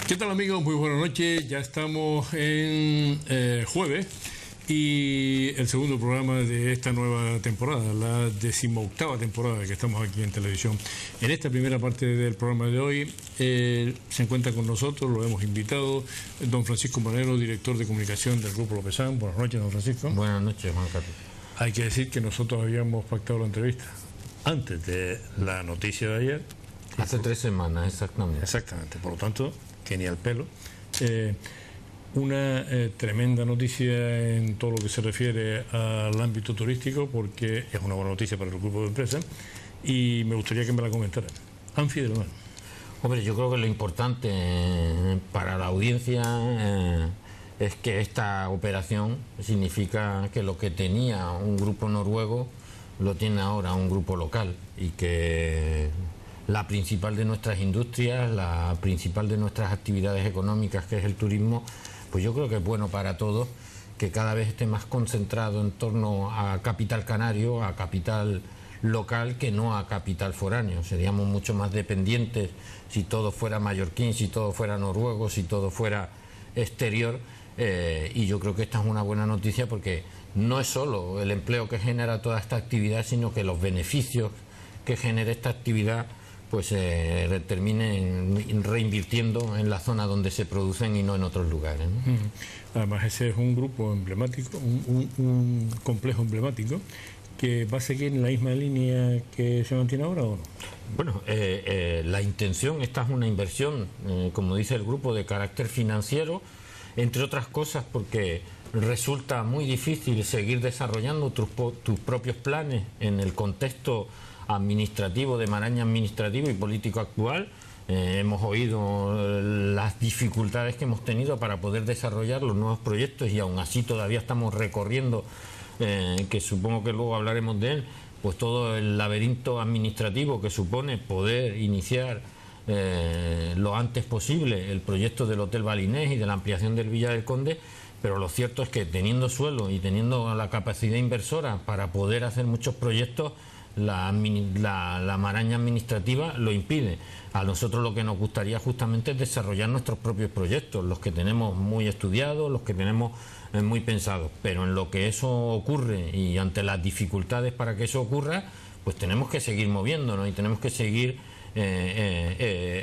¿Qué tal, amigos? Muy buenas noches. Ya estamos en jueves y el segundo programa de esta nueva temporada, la 18ª temporada que estamos aquí en televisión. En esta primera parte del programa de hoy se encuentra con nosotros, lo hemos invitado, don Francisco Manero, director de comunicación del Grupo Lopezán. Buenas noches, don Francisco. Buenas noches, Juan Carlos. Hay que decir que nosotros habíamos pactado la entrevista antes de la noticia de ayer. Hace 3 semanas, exactamente. Exactamente, por lo tanto, que ni al pelo. Una tremenda noticia en todo lo que se refiere al ámbito turístico, porque es una buena noticia para el grupo de empresas y me gustaría que me la comentara. Anfi de la mano. Hombre, yo creo que lo importante para la audiencia es que esta operación significa que lo que tenía un grupo noruego lo tiene ahora un grupo local, y que la principal de nuestras industrias, la principal de nuestras actividades económicas, que es el turismo, pues yo creo que es bueno para todos que cada vez esté más concentrado en torno a capital canario, a capital local, que no a capital foráneo. Seríamos mucho más dependientes si todo fuera mallorquín, si todo fuera noruego, si todo fuera exterior, y yo creo que esta es una buena noticia, porque no es solo el empleo que genera toda esta actividad, sino que los beneficios que genera esta actividad pues terminen reinvirtiendo en la zona donde se producen y no en otros lugares, ¿no? Además, ese es un grupo emblemático, un complejo emblemático que va a seguir en la misma línea que se mantiene ahora, ¿o no? Bueno, la intención, esta es una inversión, como dice el grupo, de carácter financiero, entre otras cosas porque resulta muy difícil seguir desarrollando tus propios planes en el contexto administrativo, de maraña administrativo y político actual. Hemos oído las dificultades que hemos tenido para poder desarrollar los nuevos proyectos, y aún así todavía estamos recorriendo, que supongo que luego hablaremos de él, pues todo el laberinto administrativo que supone poder iniciar lo antes posible el proyecto del Hotel Balinés y de la ampliación del Villa del Conde. Pero lo cierto es que teniendo suelo y teniendo la capacidad inversora para poder hacer muchos proyectos, la maraña administrativa lo impide. A nosotros lo que nos gustaría justamente es desarrollar nuestros propios proyectos, los que tenemos muy estudiados, los que tenemos muy pensados, pero en lo que eso ocurre y ante las dificultades para que eso ocurra, pues tenemos que seguir moviéndonos y tenemos que seguir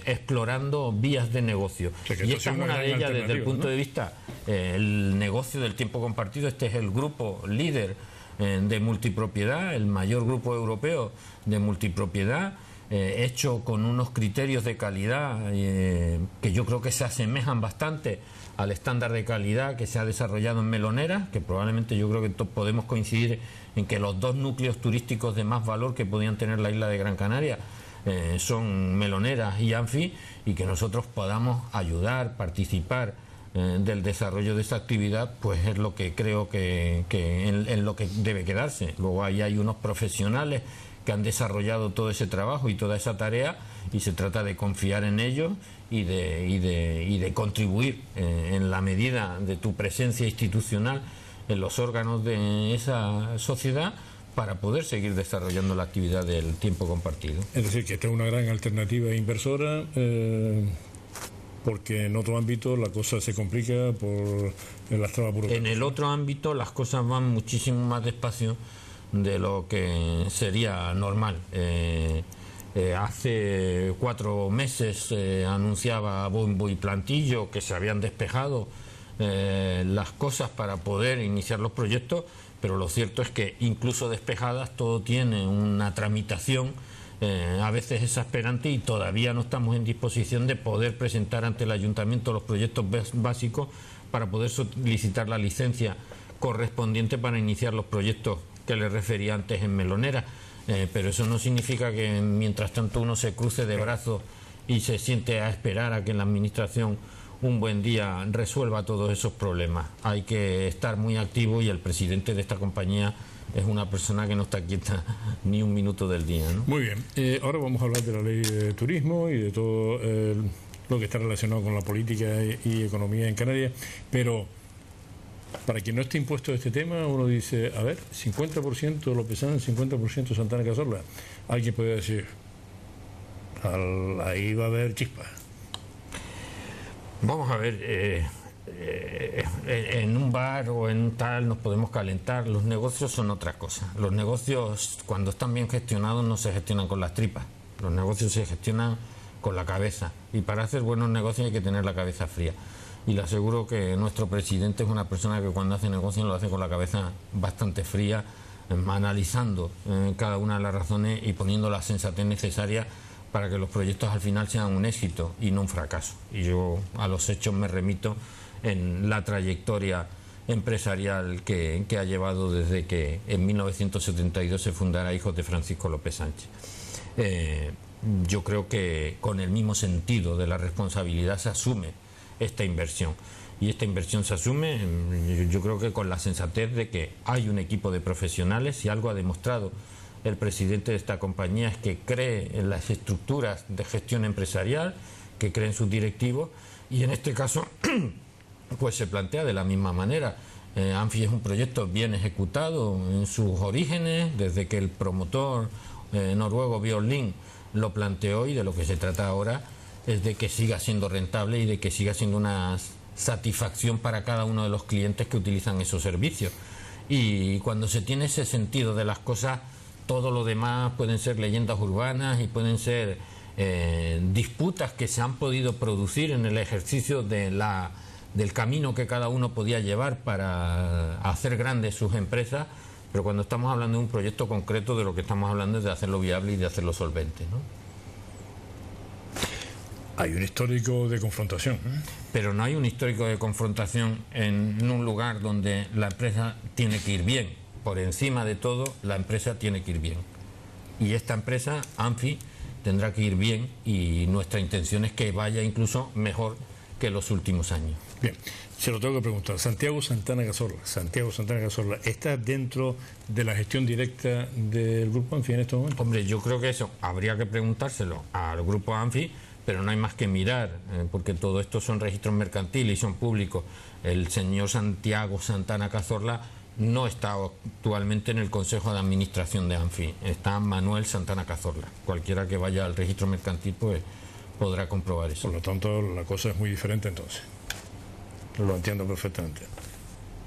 explorando vías de negocio. O sea, y esta es una de ellas desde el punto, ¿no?, de vista el negocio del tiempo compartido. Este es el grupo líder de multipropiedad, el mayor grupo europeo de multipropiedad, hecho con unos criterios de calidad que yo creo que se asemejan bastante al estándar de calidad que se ha desarrollado en Melonera, que probablemente yo creo que podemos coincidir en que los dos núcleos turísticos de más valor que podían tener la isla de Gran Canaria son Meloneras y Anfi, y que nosotros podamos ayudar, participar del desarrollo de esa actividad, pues es lo que creo que en lo que debe quedarse. Luego ahí hay unos profesionales que han desarrollado todo ese trabajo y toda esa tarea, y se trata de confiar en ellos y de contribuir en la medida de tu presencia institucional en los órganos de esa sociedad, para poder seguir desarrollando la actividad del tiempo compartido. Es decir, que esta es una gran alternativa inversora, porque en otro ámbito la cosa se complica por las trabas burocráticas. En el otro ámbito las cosas van muchísimo más despacio de lo que sería normal. Hace 4 meses anunciaba bombo y platillo que se habían despejado las cosas para poder iniciar los proyectos, pero lo cierto es que incluso despejadas todo tiene una tramitación a veces exasperante, y todavía no estamos en disposición de poder presentar ante el ayuntamiento los proyectos básicos para poder solicitar la licencia correspondiente para iniciar los proyectos que les refería antes en Melonera. Pero eso no significa que mientras tanto uno se cruce de brazos y se siente a esperar a que la administración un buen día resuelva todos esos problemas. Hay que estar muy activo, y el presidente de esta compañía es una persona que no está quieta ni un minuto del día, ¿no? Muy bien, ahora vamos a hablar de la ley de turismo y de todo lo que está relacionado con la política y economía en Canarias, pero para quien no esté impuesto a este tema, uno dice, a ver, 50% Lopezán, 50% Santana Cazorla. Alguien puede decir, ahí va a haber chispa. Vamos a ver, en un bar o en un tal nos podemos calentar. Los negocios son otra cosa. Los negocios, cuando están bien gestionados, no se gestionan con las tripas. Los negocios se gestionan con la cabeza. Y para hacer buenos negocios hay que tener la cabeza fría. Y le aseguro que nuestro presidente es una persona que cuando hace negocios lo hace con la cabeza bastante fría, analizando cada una de las razones y poniendo la sensatez necesaria para que los proyectos al final sean un éxito y no un fracaso. Y yo a los hechos me remito en la trayectoria empresarial que ha llevado desde que en 1972 se fundara Hijos de Francisco López Sánchez. Yo creo que con el mismo sentido de la responsabilidad se asume esta inversión. Y esta inversión se asume, yo creo que con la sensatez de que hay un equipo de profesionales, y algo ha demostrado el presidente de esta compañía es que cree en las estructuras de gestión empresarial, que cree en sus directivos, y en este caso pues se plantea de la misma manera. Anfi es un proyecto bien ejecutado en sus orígenes, desde que el promotor noruego Björn Lind lo planteó, y de lo que se trata ahora es de que siga siendo rentable y de que siga siendo una satisfacción para cada uno de los clientes que utilizan esos servicios. Y cuando se tiene ese sentido de las cosas, todo lo demás pueden ser leyendas urbanas y pueden ser disputas que se han podido producir en el ejercicio del camino que cada uno podía llevar para hacer grandes sus empresas, pero cuando estamos hablando de un proyecto concreto, de lo que estamos hablando es de hacerlo viable y de hacerlo solvente, ¿no? Hay un histórico de confrontación, pero no hay un histórico de confrontación en un lugar donde la empresa tiene que ir bien. Por encima de todo, la empresa tiene que ir bien. Y esta empresa, Anfi, tendrá que ir bien, y nuestra intención es que vaya incluso mejor que los últimos años. Bien, se lo tengo que preguntar. Santiago Santana Cazorla, ¿está dentro de la gestión directa del Grupo Anfi en estos momentos? Hombre, yo creo que eso habría que preguntárselo al Grupo Anfi, pero no hay más que mirar, porque todo esto son registros mercantiles y son públicos. El señor Santiago Santana Cazorla no está actualmente en el Consejo de Administración de Anfi, está Manuel Santana Cazorla. Cualquiera que vaya al registro mercantil pues podrá comprobar eso. Por lo tanto, la cosa es muy diferente entonces. Lo entiendo perfectamente.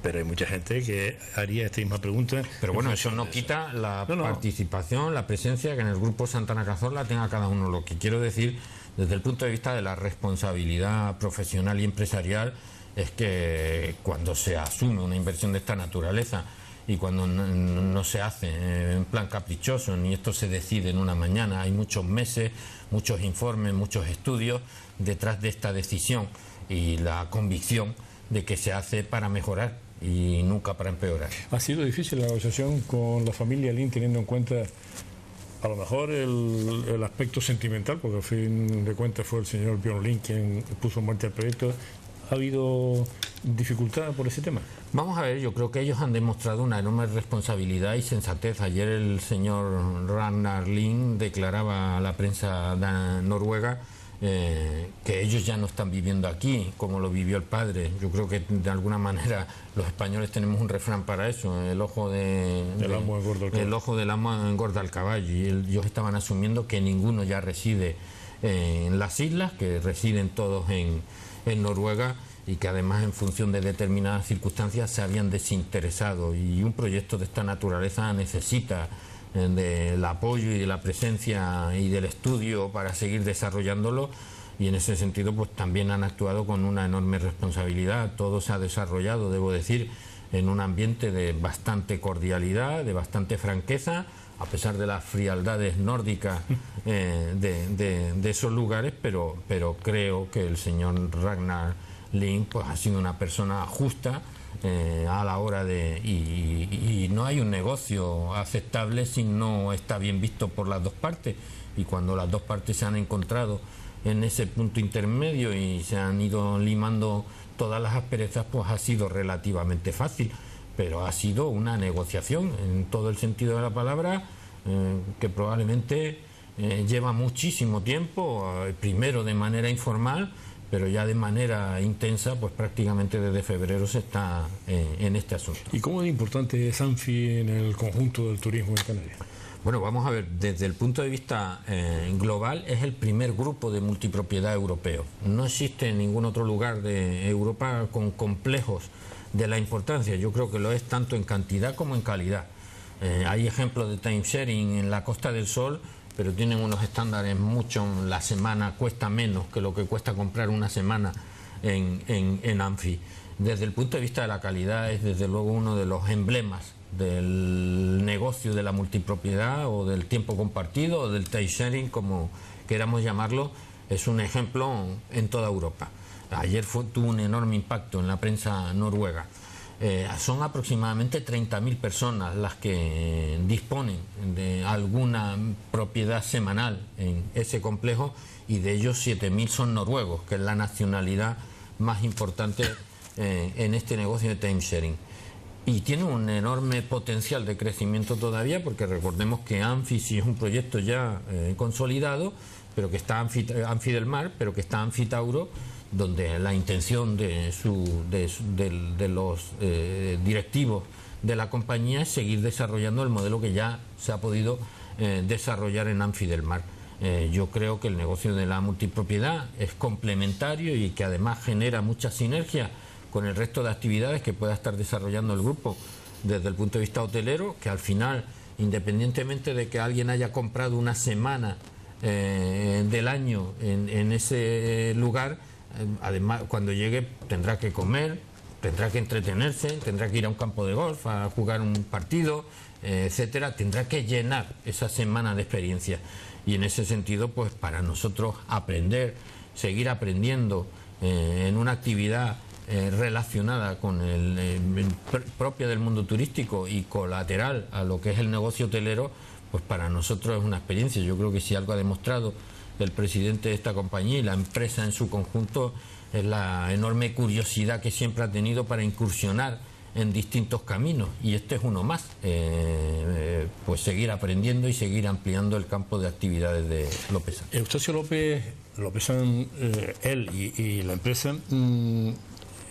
Pero hay mucha gente que haría esta misma pregunta. Pero bueno, eso no quita la participación, la presencia que en el Grupo Santana Cazorla tenga cada uno. Lo que quiero decir, desde el punto de vista de la responsabilidad profesional y empresarial, es que cuando se asume una inversión de esta naturaleza y cuando no se hace en plan caprichoso, ni esto se decide en una mañana, hay muchos meses, muchos informes, muchos estudios detrás de esta decisión, y la convicción de que se hace para mejorar y nunca para empeorar. ¿Ha sido difícil la negociación con la familia Lind, teniendo en cuenta a lo mejor el aspecto sentimental, porque al fin de cuentas fue el señor Björn Lind quien puso en marcha el proyecto? ¿Ha habido dificultad por ese tema? Vamos a ver, yo creo que ellos han demostrado una enorme responsabilidad y sensatez. Ayer el señor Ragnar Lind declaraba a la prensa noruega que ellos ya no están viviendo aquí como lo vivió el padre. Yo creo que de alguna manera los españoles tenemos un refrán para eso: el ojo del amo engorda al caballo, y ellos estaban asumiendo que ninguno ya reside en las islas, que residen todos en Noruega, y que además en función de determinadas circunstancias se habían desinteresado, y un proyecto de esta naturaleza necesita del apoyo y de la presencia y del estudio para seguir desarrollándolo, y en ese sentido pues también han actuado con una enorme responsabilidad. Todo se ha desarrollado, debo decir, en un ambiente de bastante cordialidad, de bastante franqueza, a pesar de las frialdades nórdicas de esos lugares, pero creo que el señor Ragnar Lind pues ha sido una persona justa a la hora de... Y no hay un negocio aceptable si no está bien visto por las dos partes, y cuando las dos partes se han encontrado en ese punto intermedio y se han ido limando todas las asperezas, pues ha sido relativamente fácil. Pero ha sido una negociación en todo el sentido de la palabra, que probablemente lleva muchísimo tiempo, primero de manera informal, pero ya de manera intensa, pues prácticamente desde febrero se está en este asunto. ¿Y cómo de importante es Anfi en el conjunto del turismo en Canarias? Bueno, vamos a ver, desde el punto de vista global es el primer grupo de multipropiedad europeo. No existe en ningún otro lugar de Europa con complejos de la importancia. Yo creo que lo es tanto en cantidad como en calidad. Hay ejemplos de time sharing en la Costa del Sol, pero tienen unos estándares mucho. La semana cuesta menos que lo que cuesta comprar una semana en Anfi. Desde el punto de vista de la calidad es desde luego uno de los emblemas del negocio de la multipropiedad o del tiempo compartido o del time sharing, como queramos llamarlo. Es un ejemplo en toda Europa. Ayer tuvo un enorme impacto en la prensa noruega. Son aproximadamente 30.000 personas las que disponen de alguna propiedad semanal en ese complejo, y de ellos 7.000 son noruegos, que es la nacionalidad más importante en este negocio de time sharing. Y tiene un enorme potencial de crecimiento todavía, porque recordemos que Anfi sí es un proyecto ya consolidado, pero que está Anfi del Mar, pero que está Anfi Tauro, donde la intención de los directivos de la compañía es seguir desarrollando el modelo que ya se ha podido desarrollar en Anfi del Mar. Yo creo que el negocio de la multipropiedad es complementario y que además genera mucha sinergia con el resto de actividades que pueda estar desarrollando el grupo desde el punto de vista hotelero, que al final, independientemente de que alguien haya comprado una semana del año en ese lugar, además cuando llegue tendrá que comer, tendrá que entretenerse, tendrá que ir a un campo de golf a jugar un partido, etcétera. Tendrá que llenar esa semana de experiencia, y en ese sentido, pues para nosotros aprender, seguir aprendiendo en una actividad relacionada con propia del mundo turístico y colateral a lo que es el negocio hotelero, pues para nosotros es una experiencia. Yo creo que si algo ha demostrado el presidente de esta compañía y la empresa en su conjunto es la enorme curiosidad que siempre ha tenido para incursionar en distintos caminos, y este es uno más. Pues seguir aprendiendo y seguir ampliando el campo de actividades de Lopezan. Eustacio Lopezan, él y la empresa,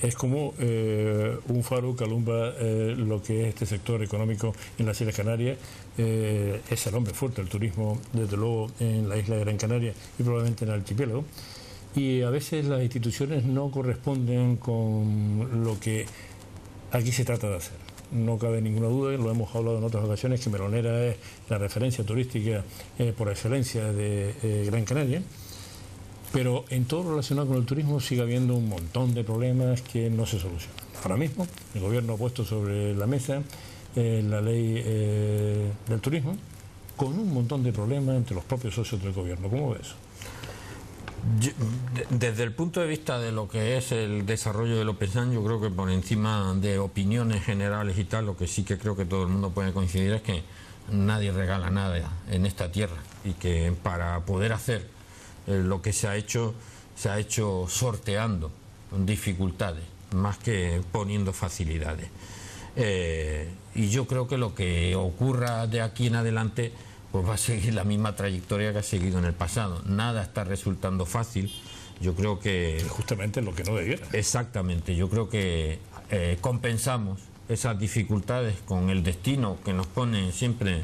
es como un faro que alumbra lo que es este sector económico en las Islas Canarias. Es el hombre fuerte del turismo, desde luego, en la isla de Gran Canaria y probablemente en el archipiélago. Y a veces las instituciones no corresponden con lo que aquí se trata de hacer. No cabe ninguna duda, lo hemos hablado en otras ocasiones, que Melonera es la referencia turística por excelencia de Gran Canaria. Pero en todo lo relacionado con el turismo sigue habiendo un montón de problemas que no se solucionan. Ahora mismo el gobierno ha puesto sobre la mesa la ley del turismo, con un montón de problemas entre los propios socios del gobierno. ¿Cómo ves eso? Desde el punto de vista de lo que es el desarrollo de Lopezan, yo creo que por encima de opiniones generales y tal, lo que sí que creo que todo el mundo puede coincidir es que nadie regala nada en esta tierra, y que para poder hacer lo que se ha hecho sorteando dificultades más que poniendo facilidades. Y yo creo que lo que ocurra de aquí en adelante pues va a seguir la misma trayectoria que ha seguido en el pasado. Nada está resultando fácil. Yo creo que... Justamente lo que no debiera. Exactamente. Yo creo que compensamos esas dificultades con el destino que nos pone siempre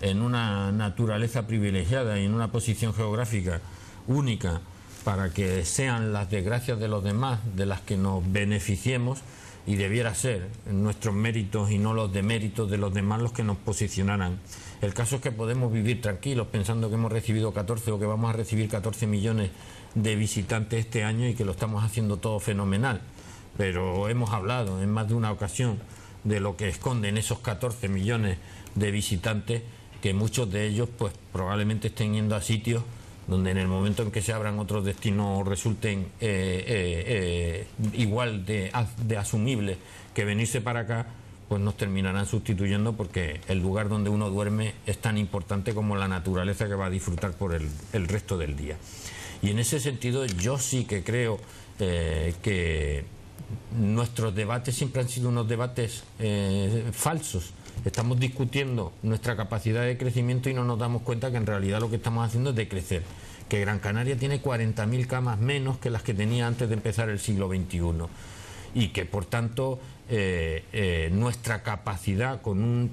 en una naturaleza privilegiada y en una posición geográfica única, para que sean las desgracias de los demás de las que nos beneficiemos, y debiera ser nuestros méritos y no los deméritos de los demás los que nos posicionaran. El caso es que podemos vivir tranquilos pensando que hemos recibido 14 o que vamos a recibir 14 millones de visitantes este año y que lo estamos haciendo todo fenomenal, pero hemos hablado en más de una ocasión de lo que esconden esos 14 millones de visitantes, que muchos de ellos pues probablemente estén yendo a sitios donde en el momento en que se abran otros destinos resulten igual de asumibles que venirse para acá, pues nos terminarán sustituyendo, porque el lugar donde uno duerme es tan importante como la naturaleza que va a disfrutar por el resto del día. Y en ese sentido yo sí que creo que nuestros debates siempre han sido unos debates falsos. Estamos discutiendo nuestra capacidad de crecimiento y no nos damos cuenta que en realidad lo que estamos haciendo es decrecer. Que Gran Canaria tiene 40.000 camas menos que las que tenía antes de empezar el siglo XXI. y que por tanto nuestra capacidad con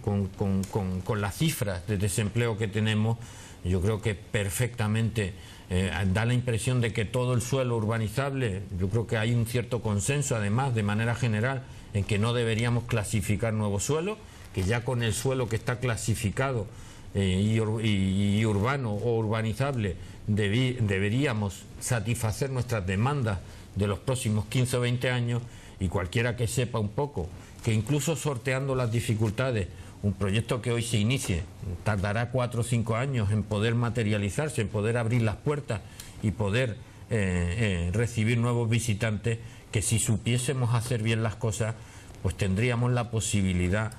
las cifras de desempleo que tenemos, yo creo que perfectamente da la impresión de que todo el suelo urbanizable, yo creo que hay un cierto consenso además de manera general en que no deberíamos clasificar nuevo suelo, que ya con el suelo que está clasificado y urbano o urbanizable deberíamos satisfacer nuestras demandas de los próximos 15 o 20 años, y cualquiera que sepa un poco que incluso sorteando las dificultades, un proyecto que hoy se inicie tardará 4 o 5 años en poder materializarse, en poder abrir las puertas y poder recibir nuevos visitantes, que si supiésemos hacer bien las cosas, pues tendríamos la posibilidad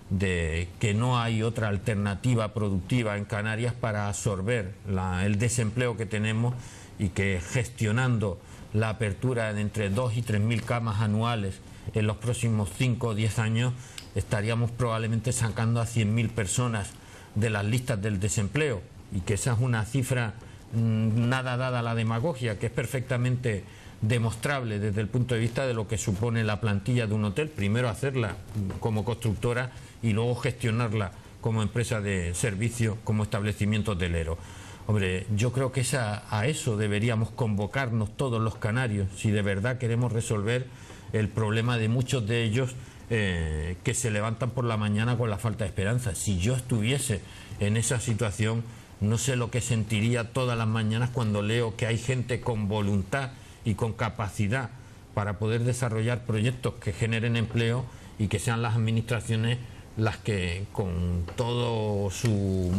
de que no hay otra alternativa productiva en Canarias para absorber el desempleo que tenemos, y que gestionando la apertura de entre 2 y 3.000 camas anuales en los próximos 5 o 10 años estaríamos probablemente sacando a 100.000 personas de las listas del desempleo, y que esa es una cifra nada dada a la demagogia, que es perfectamente demostrable desde el punto de vista de lo que supone la plantilla de un hotel, primero hacerla como constructora y luego gestionarla como empresa de servicio, como establecimiento hotelero. Hombre, yo creo que a eso deberíamos convocarnos todos los canarios, si de verdad queremos resolver el problema de muchos de ellos que se levantan por la mañana con la falta de esperanza. Si yo estuviese en esa situación, no sé lo que sentiría todas las mañanas cuando leo que hay gente con voluntad y con capacidad para poder desarrollar proyectos que generen empleo, y que sean las administraciones las que con toda su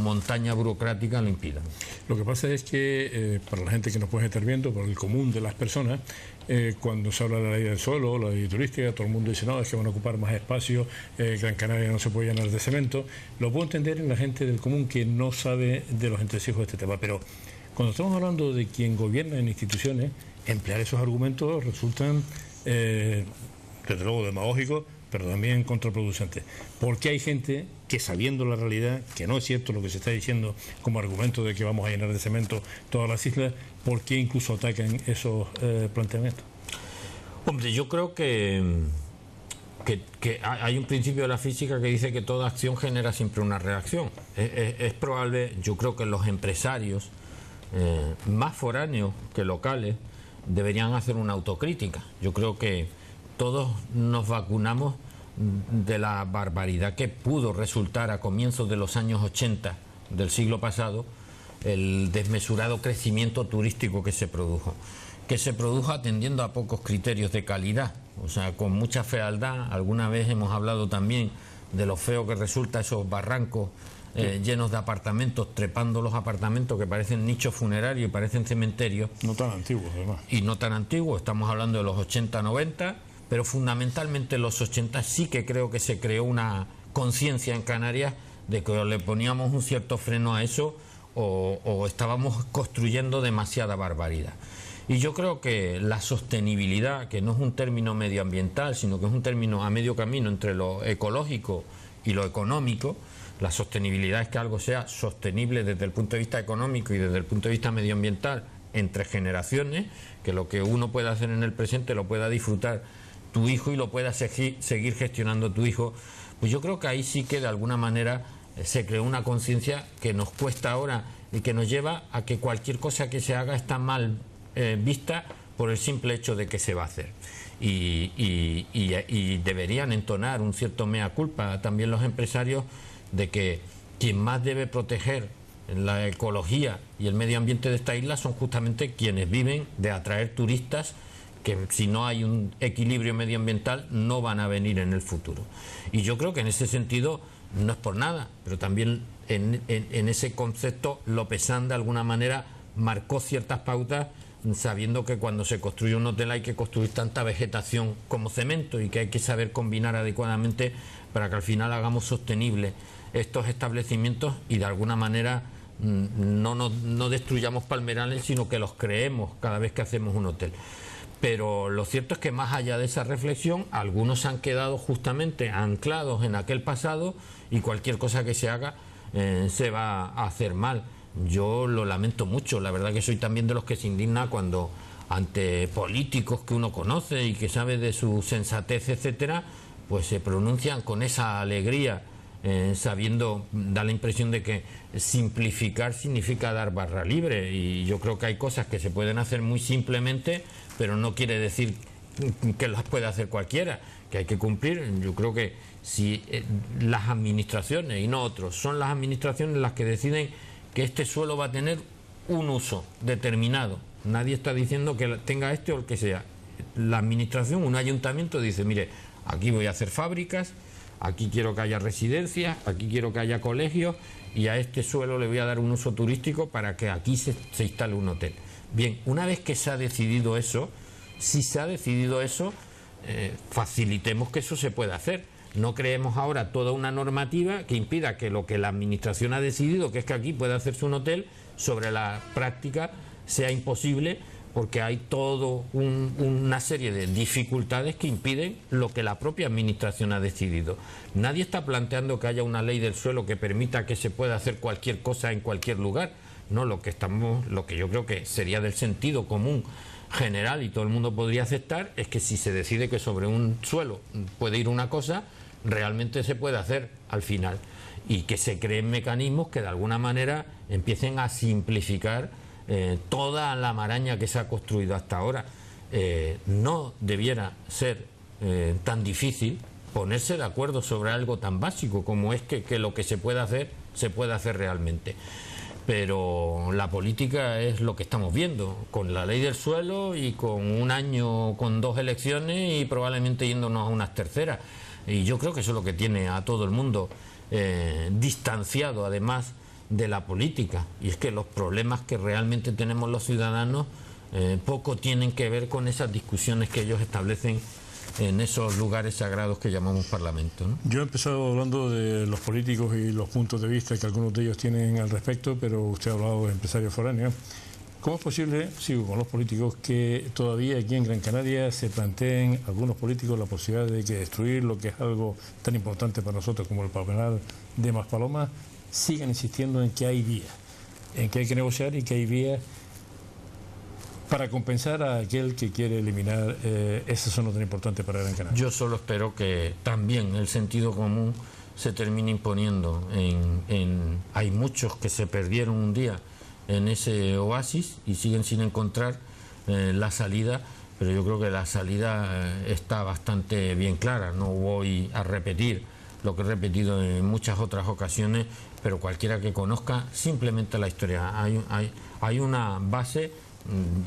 montaña burocrática lo impidan. Lo que pasa es que para la gente que nos puede estar viendo, por el común de las personas, cuando se habla de la ley del suelo, la ley turística, todo el mundo dice no, es que van a ocupar más espacio, Gran Canaria no se puede llenar de cemento. Lo puedo entender en la gente del común que no sabe de los entresijos de este tema, pero cuando estamos hablando de quien gobierna en instituciones, emplear esos argumentos resultan desde luego demagógicos, pero también contraproducentes, porque hay gente que, sabiendo la realidad, que no es cierto lo que se está diciendo como argumento de que vamos a llenar de cemento todas las islas, ¿por qué incluso atacan esos planteamientos? Hombre, yo creo que hay un principio de la física que dice que toda acción genera siempre una reacción. Es probable, yo creo que los empresarios más foráneos que locales deberían hacer una autocrítica. Yo creo que todos nos vacunamos de la barbaridad que pudo resultar a comienzos de los años 80 del siglo pasado el desmesurado crecimiento turístico que se produjo atendiendo a pocos criterios de calidad, o sea, con mucha fealdad. Alguna vez hemos hablado también de lo feo que resulta esos barrancos llenos de apartamentos, trepando los apartamentos que parecen nichos funerarios y parecen cementerios. No tan antiguos, además. Y no tan antiguos, estamos hablando de los 80, 90, pero fundamentalmente en los 80 sí que creo que se creó una conciencia en Canarias de que o le poníamos un cierto freno a eso o estábamos construyendo demasiada barbaridad. Y yo creo que la sostenibilidad, que no es un término medioambiental, sino que es un término a medio camino entre lo ecológico y lo económico, la sostenibilidad es que algo sea sostenible desde el punto de vista económico y desde el punto de vista medioambiental entre generaciones, que lo que uno pueda hacer en el presente lo pueda disfrutar tu hijo y lo pueda seguir gestionando tu hijo. Pues yo creo que ahí sí que de alguna manera se creó una conciencia que nos cuesta ahora y que nos lleva a que cualquier cosa que se haga está mal vista por el simple hecho de que se va a hacer. Y deberían entonar un cierto mea culpa también los empresarios de que quien más debe proteger la ecología y el medio ambiente de esta isla son justamente quienes viven de atraer turistas, que si no hay un equilibrio medioambiental no van a venir en el futuro. Y yo creo que en ese sentido, no es por nada, pero también en ese concepto Lopezán de alguna manera marcó ciertas pautas, sabiendo que cuando se construye un hotel hay que construir tanta vegetación como cemento y que hay que saber combinar adecuadamente para que al final hagamos sostenibles estos establecimientos y de alguna manera no destruyamos palmerales, sino que los creemos cada vez que hacemos un hotel. Pero lo cierto es que más allá de esa reflexión, algunos han quedado justamente anclados en aquel pasado y cualquier cosa que se haga se va a hacer mal. Yo lo lamento mucho, la verdad que soy también de los que se indigna cuando ante políticos que uno conoce y que sabe de su sensatez, etcétera, pues se pronuncian con esa alegría, sabiendo, da la impresión de que simplificar significa dar barra libre, y yo creo que hay cosas que se pueden hacer muy simplemente, pero no quiere decir que las pueda hacer cualquiera, que hay que cumplir. Yo creo que si las administraciones, y no otros, son las administraciones las que deciden que este suelo va a tener un uso determinado, nadie está diciendo que tenga este o el que sea. La administración, un ayuntamiento dice, mire, aquí voy a hacer fábricas, aquí quiero que haya residencias, aquí quiero que haya colegios, y a este suelo le voy a dar un uso turístico para que aquí se instale un hotel. Bien, una vez que se ha decidido eso, si se ha decidido eso, facilitemos que eso se pueda hacer. No creemos ahora toda una normativa que impida que lo que la administración ha decidido, que es que aquí puede hacerse un hotel, sobre la práctica sea imposible, porque hay toda una serie de dificultades que impiden lo que la propia administración ha decidido. Nadie está planteando que haya una ley del suelo que permita que se pueda hacer cualquier cosa en cualquier lugar. No, lo que yo creo que sería del sentido común general y todo el mundo podría aceptar es que si se decide que sobre un suelo puede ir una cosa, realmente se puede hacer al final, y que se creen mecanismos que de alguna manera empiecen a simplificar toda la maraña que se ha construido hasta ahora. No debiera ser tan difícil ponerse de acuerdo sobre algo tan básico como es que lo que se puede hacer realmente. Pero la política es lo que estamos viendo, con la ley del suelo y con un año con 2 elecciones y probablemente yéndonos a unas terceras. Y yo creo que eso es lo que tiene a todo el mundo distanciado, además de la política. Y es que los problemas que realmente tenemos los ciudadanos poco tienen que ver con esas discusiones que ellos establecen en esos lugares sagrados que llamamos Parlamento, ¿no? Yo he empezado hablando de los políticos y los puntos de vista que algunos de ellos tienen al respecto, pero usted ha hablado de empresarios foráneos. ¿Cómo es posible, sigo con los políticos, que todavía aquí en Gran Canaria se planteen algunos políticos la posibilidad de que destruir lo que es algo tan importante para nosotros como el palmeral de Maspalomas, sigan insistiendo en que hay vías, en que hay que negociar y que hay vías para compensar a aquel que quiere eliminar esa zona tan importante para Gran Canaria? Yo solo espero que también el sentido común se termine imponiendo. Hay muchos que se perdieron un día en ese oasis y siguen sin encontrar la salida, pero yo creo que la salida está bastante bien clara. No voy a repetir lo que he repetido en muchas otras ocasiones, pero cualquiera que conozca simplemente la historia. Hay una base,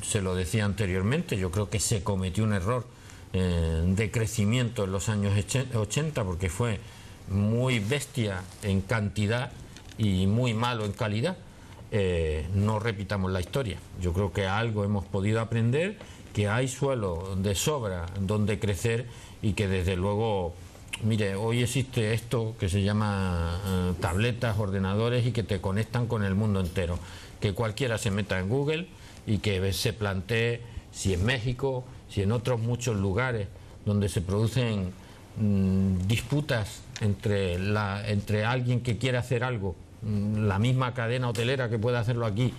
se lo decía anteriormente, yo creo que se cometió un error de crecimiento en los años 80, porque fue muy bestia en cantidad y muy malo en calidad. No repitamos la historia. Yo creo que algo hemos podido aprender, que hay suelo de sobra donde crecer y que desde luego, mire, hoy existe esto que se llama tabletas, ordenadores y que te conectan con el mundo entero. Que cualquiera se meta en Google y que se plantee si en México, si en otros muchos lugares donde se producen disputas entre alguien que quiere hacer algo, la misma cadena hotelera que puede hacerlo aquí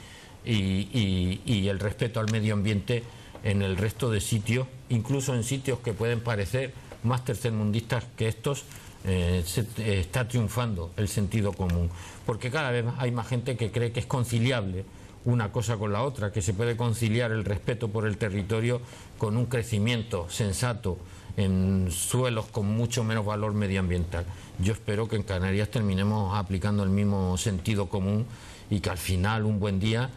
y el respeto al medio ambiente en el resto de sitios, incluso en sitios que pueden parecer más tercermundistas que estos, está triunfando el sentido común, porque cada vez hay más gente que cree que es conciliable una cosa con la otra, que se puede conciliar el respeto por el territorio con un crecimiento sensato en suelos con mucho menos valor medioambiental. Yo espero que en Canarias terminemos aplicando el mismo sentido común y que al final, un buen día,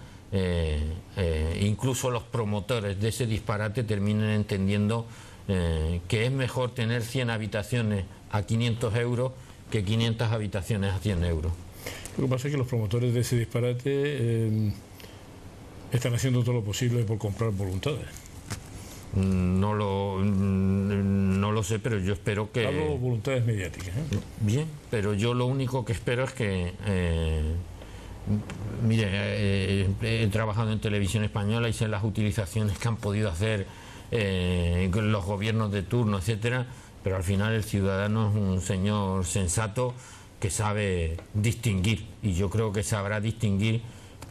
incluso los promotores de ese disparate terminen entendiendo que es mejor tener 100 habitaciones a 500 euros que 500 habitaciones a 100 euros. Lo que pasa es que los promotores de ese disparate están haciendo todo lo posible por comprar voluntades. No lo sé, pero yo espero que... Hablo voluntades mediáticas, ¿eh? Bien, pero yo lo único que espero es que... mire, he trabajado en televisión española y sé las utilizaciones que han podido hacer los gobiernos de turno, etcétera, pero al final el ciudadano es un señor sensato que sabe distinguir, y yo creo que sabrá distinguir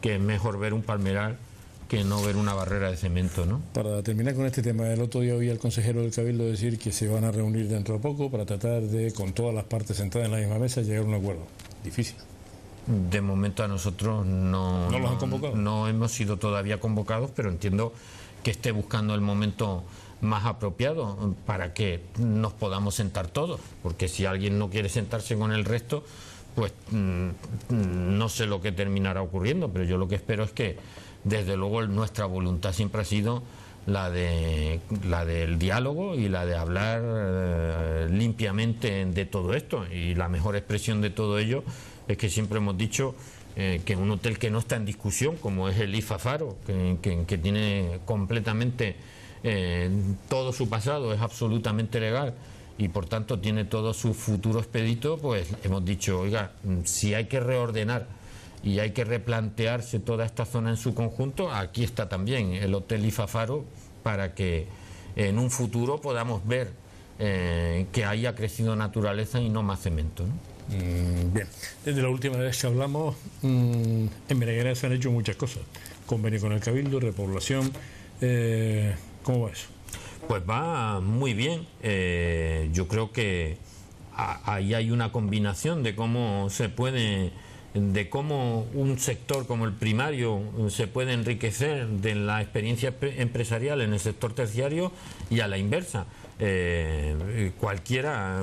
que es mejor ver un palmeral que no ver una barrera de cemento, ¿no? Para terminar con este tema, el otro día oí al consejero del Cabildo decir que se van a reunir dentro de poco para tratar de, con todas las partes sentadas en la misma mesa, llegar a un acuerdo. Difícil. De momento a nosotros no los han convocado. No hemos sido todavía convocados, pero entiendo que esté buscando el momento más apropiado para que nos podamos sentar todos, porque si alguien no quiere sentarse con el resto, pues no sé lo que terminará ocurriendo, pero yo lo que espero es que, desde luego, nuestra voluntad siempre ha sido la del diálogo y la de hablar limpiamente de todo esto, y la mejor expresión de todo ello es que siempre hemos dicho que un hotel que no está en discusión, como es el IFA Faro, que tiene completamente todo su pasado, es absolutamente legal y por tanto tiene todo su futuro expedito, pues hemos dicho, oiga, si hay que reordenar y hay que replantearse toda esta zona en su conjunto, aquí está también el Hotel IFA Faro, para que en un futuro podamos ver que haya crecido naturaleza y no más cemento, ¿no? Bien, desde la última vez que hablamos, en Berenguera se han hecho muchas cosas, convenio con el Cabildo, repoblación, ¿cómo va eso? Pues va muy bien. Yo creo que ahí hay una combinación de cómo un sector como el primario se puede enriquecer de la experiencia empresarial en el sector terciario, y a la inversa. Cualquiera,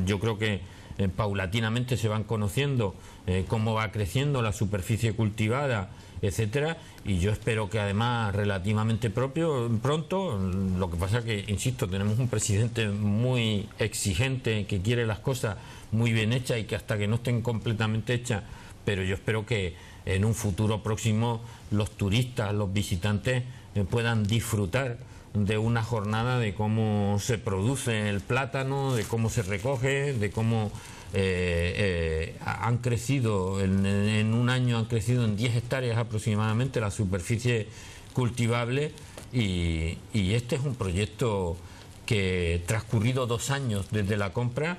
yo creo que paulatinamente se van conociendo cómo va creciendo la superficie cultivada, etcétera, y yo espero que además relativamente pronto. Lo que pasa que, insisto, tenemos un presidente muy exigente, que quiere las cosas muy bien hechas y que hasta que no estén completamente hechas, pero yo espero que en un futuro próximo los turistas, los visitantes puedan disfrutar de una jornada de cómo se produce el plátano, de cómo se recoge, de cómo han crecido, en un año han crecido en 10 hectáreas aproximadamente la superficie cultivable, y este es un proyecto que, transcurrido 2 años desde la compra,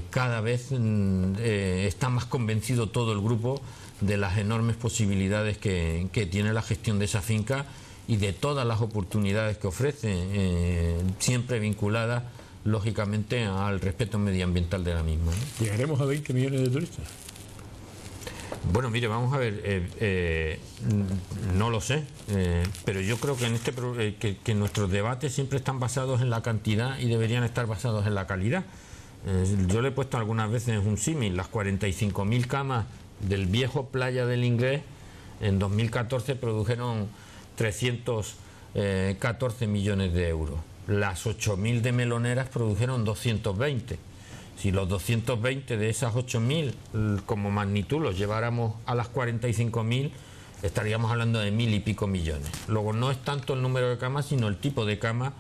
cada vez está más convencido todo el grupo de las enormes posibilidades que tiene la gestión de esa finca y de todas las oportunidades que ofrece, siempre vinculadas lógicamente al respeto medioambiental de la misma, ¿no? ¿Llegaremos a 20 millones de turistas? Bueno, mire, vamos a ver, no lo sé, pero yo creo que que nuestros debates siempre están basados en la cantidad y deberían estar basados en la calidad. Yo le he puesto algunas veces un símil: las 45.000 camas del viejo Playa del Inglés en 2014 produjeron 314 millones de euros. Las 8.000 de Meloneras produjeron 220. Si los 220 de esas 8.000 como magnitud los lleváramos a las 45.000, estaríamos hablando de 1.000 y pico millones. Luego, no es tanto el número de camas, sino el tipo de cama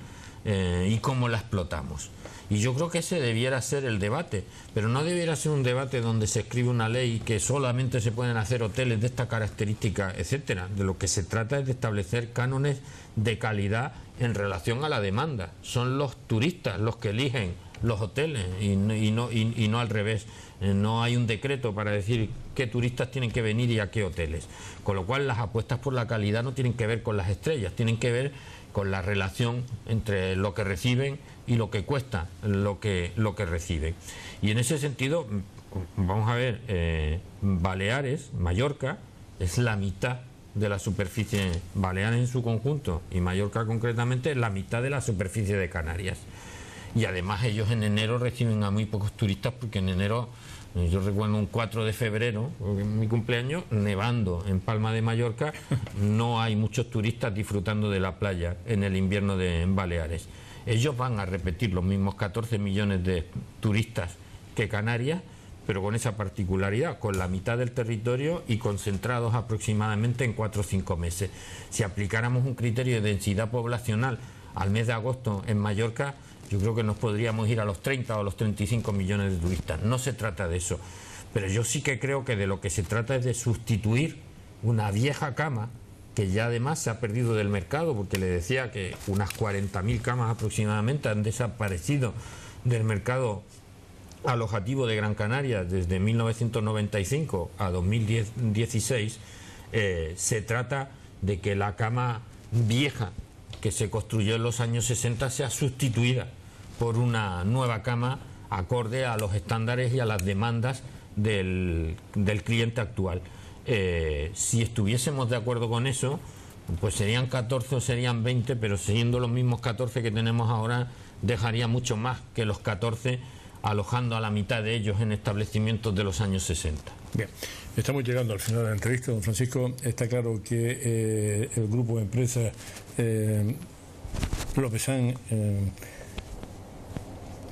y cómo la explotamos. Y yo creo que ese debiera ser el debate, pero no debiera ser un debate donde se escribe una ley que solamente se pueden hacer hoteles de esta característica, etcétera. De lo que se trata es de establecer cánones de calidad en relación a la demanda. Son los turistas los que eligen los hoteles y no al revés. No hay un decreto para decir qué turistas tienen que venir y a qué hoteles. Con lo cual, las apuestas por la calidad no tienen que ver con las estrellas, tienen que ver con la relación entre lo que reciben y lo que cuesta lo que reciben. Y en ese sentido, vamos a ver, Baleares, Mallorca, es la mitad de la superficie, Baleares en su conjunto y Mallorca concretamente es la mitad de la superficie de Canarias. Y además ellos en enero reciben a muy pocos turistas, porque en enero, yo recuerdo un 4 de febrero, mi cumpleaños, nevando en Palma de Mallorca, no hay muchos turistas disfrutando de la playa en el invierno de Baleares. Ellos van a repetir los mismos 14 millones de turistas que Canarias, pero con esa particularidad, con la mitad del territorio y concentrados aproximadamente en 4 o 5 meses. Si aplicáramos un criterio de densidad poblacional al mes de agosto en Mallorca, yo creo que nos podríamos ir a los 30 o los 35 millones de turistas. No se trata de eso, pero yo sí que creo que de lo que se trata es de sustituir una vieja cama que ya además se ha perdido del mercado, porque le decía que unas 40.000 camas aproximadamente han desaparecido del mercado alojativo de Gran Canaria desde 1995 a 2016, Se trata de que la cama vieja que se construyó en los años 60 sea sustituida por una nueva cama acorde a los estándares y a las demandas del cliente actual. Si estuviésemos de acuerdo con eso, pues serían 14 o serían 20, pero siendo los mismos 14 que tenemos ahora, dejaría mucho más que los 14 alojando a la mitad de ellos en establecimientos de los años 60. Bien, estamos llegando al final de la entrevista, don Francisco. Está claro que el grupo de empresas Lopezán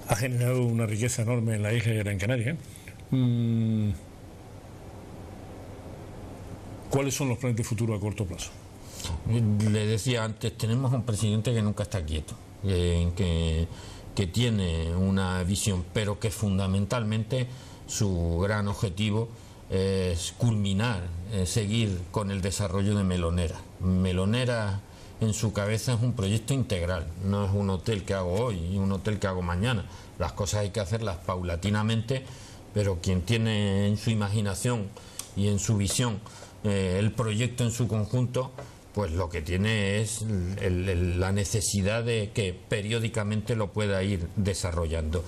ha generado una riqueza enorme en la isla de Gran Canaria. ¿Cuáles son los planes de futuro a corto plazo? Le decía antes, tenemos un presidente que nunca está quieto, que tiene una visión, pero que fundamentalmente su gran objetivo es culminar, seguir con el desarrollo de Melonera. Melonera en su cabeza es un proyecto integral, no es un hotel que hago hoy y un hotel que hago mañana. Las cosas hay que hacerlas paulatinamente, pero quien tiene en su imaginación y en su visión el proyecto en su conjunto, pues lo que tiene es la necesidad de que periódicamente lo pueda ir desarrollando.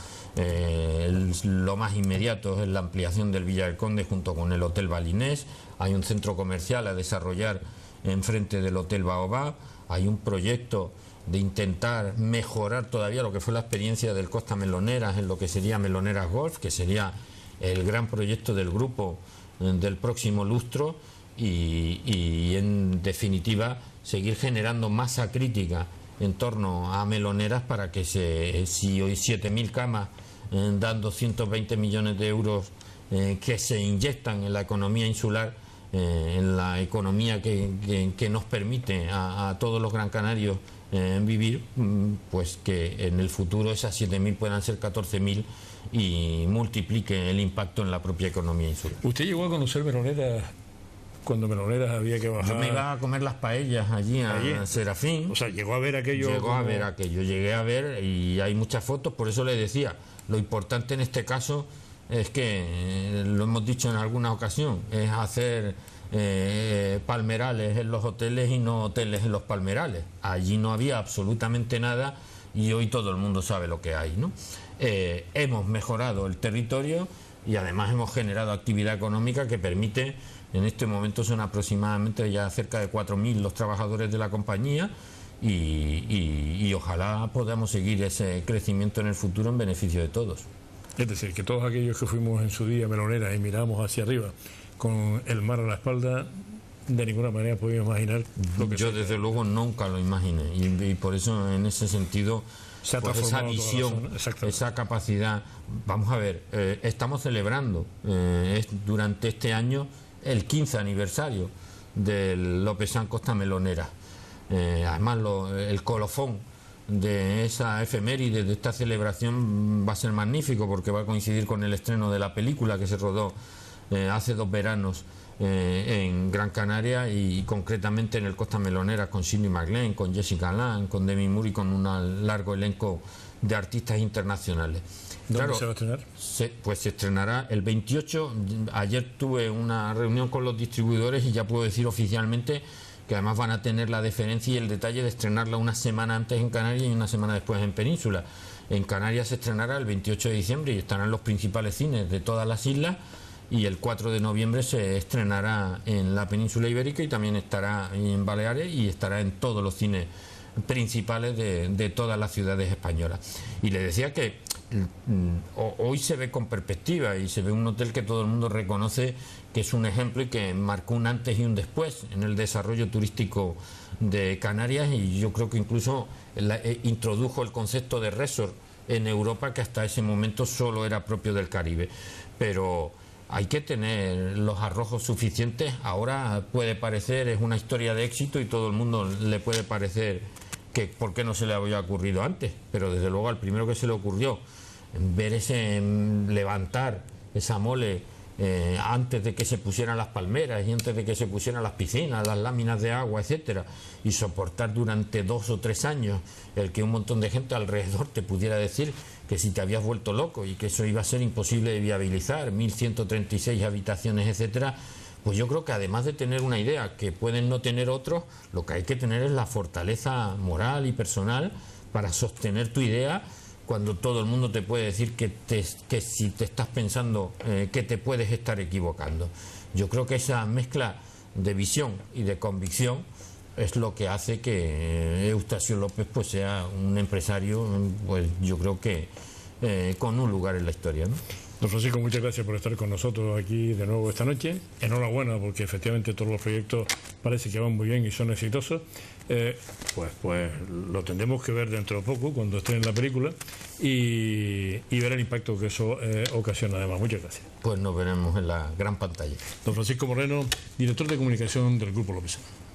Lo más inmediato es la ampliación del Villa del Conde junto con el Hotel Balinés. Hay un centro comercial a desarrollar enfrente del Hotel Baobab. Hay un proyecto de intentar mejorar todavía lo que fue la experiencia del Costa Meloneras en lo que sería Meloneras Golf, que sería el gran proyecto del grupo del próximo lustro. Y en definitiva seguir generando masa crítica en torno a Meloneras para que si hoy 7.000 camas dan 220 millones de euros que se inyectan en la economía insular, en la economía que nos permite a todos los gran canarios vivir, pues que en el futuro esas 7.000 puedan ser 14.000 y multiplique el impacto en la propia economía insular. ¿Usted llegó a conocer Meloneras cuando Meloneras había que bajar? Yo me iba a comer las paellas allí a Serafín. O sea, llegó a ver aquello. Llegué a ver y hay muchas fotos, por eso le decía, lo importante en este caso es que, lo hemos dicho en alguna ocasión, es hacer palmerales en los hoteles y no hoteles en los palmerales. Allí no había absolutamente nada y hoy todo el mundo sabe lo que hay, ¿no? Hemos mejorado el territorio y además hemos generado actividad económica que permite. En este momento son aproximadamente ya cerca de 4.000 los trabajadores de la compañía y ojalá podamos seguir ese crecimiento en el futuro en beneficio de todos. Es decir, que todos aquellos que fuimos en su día a Meloneras y miramos hacia arriba con el mar a la espalda, de ninguna manera podíamos imaginar lo que yo desde luego nunca lo imaginé y por eso en ese sentido pues esa visión, esa capacidad. Vamos a ver, estamos celebrando durante este año el 15 aniversario del Lopezán Costa Melonera. Además el colofón de esa efeméride, de esta celebración, va a ser magnífico porque va a coincidir con el estreno de la película que se rodó hace 2 veranos en Gran Canaria y concretamente en el Costa Melonera con Sidney MacLaine, con Jessica Lange, con Demi Moore y con un largo elenco de artistas internacionales. ¿Dónde se va a estrenar? Pues se estrenará el 28. Ayer tuve una reunión con los distribuidores y ya puedo decir oficialmente que además van a tener la deferencia y el detalle de estrenarla una semana antes en Canarias y una semana después en Península. En Canarias se estrenará el 28 de diciembre y estarán los principales cines de todas las islas, y el 4 de noviembre se estrenará en la península ibérica y también estará en Baleares y estará en todos los cines principales de todas las ciudades españolas. Y le decía que hoy se ve con perspectiva y se ve un hotel que todo el mundo reconoce que es un ejemplo y que marcó un antes y un después en el desarrollo turístico de Canarias, y yo creo que incluso introdujo el concepto de resort en Europa, que hasta ese momento solo era propio del Caribe. Pero hay que tener los arrojos suficientes. Ahora puede parecer, es una historia de éxito y todo el mundo le puede parecer que por qué no se le había ocurrido antes, pero desde luego al primero que se le ocurrió ver levantar esa mole antes de que se pusieran las palmeras y antes de que se pusieran las piscinas, las láminas de agua, etcétera, y soportar durante 2 o 3 años el que un montón de gente alrededor te pudiera decir que si te habías vuelto loco y que eso iba a ser imposible de viabilizar, 1.136 habitaciones, etcétera, pues yo creo que además de tener una idea que pueden no tener otros, lo que hay que tener es la fortaleza moral y personal para sostener tu idea cuando todo el mundo te puede decir que si te estás pensando que te puedes estar equivocando. Yo creo que esa mezcla de visión y de convicción es lo que hace que Eustasio López pues sea un empresario, pues yo creo que con un lugar en la historia, ¿no? Don Francisco, muchas gracias por estar con nosotros aquí de nuevo esta noche. Enhorabuena, porque efectivamente todos los proyectos parece que van muy bien y son exitosos. Pues lo tendremos que ver dentro de poco, cuando esté en la película, y ver el impacto que eso ocasiona además. Muchas gracias. Pues nos veremos en la gran pantalla. Don Francisco Moreno, director de comunicación del Grupo Lopesano.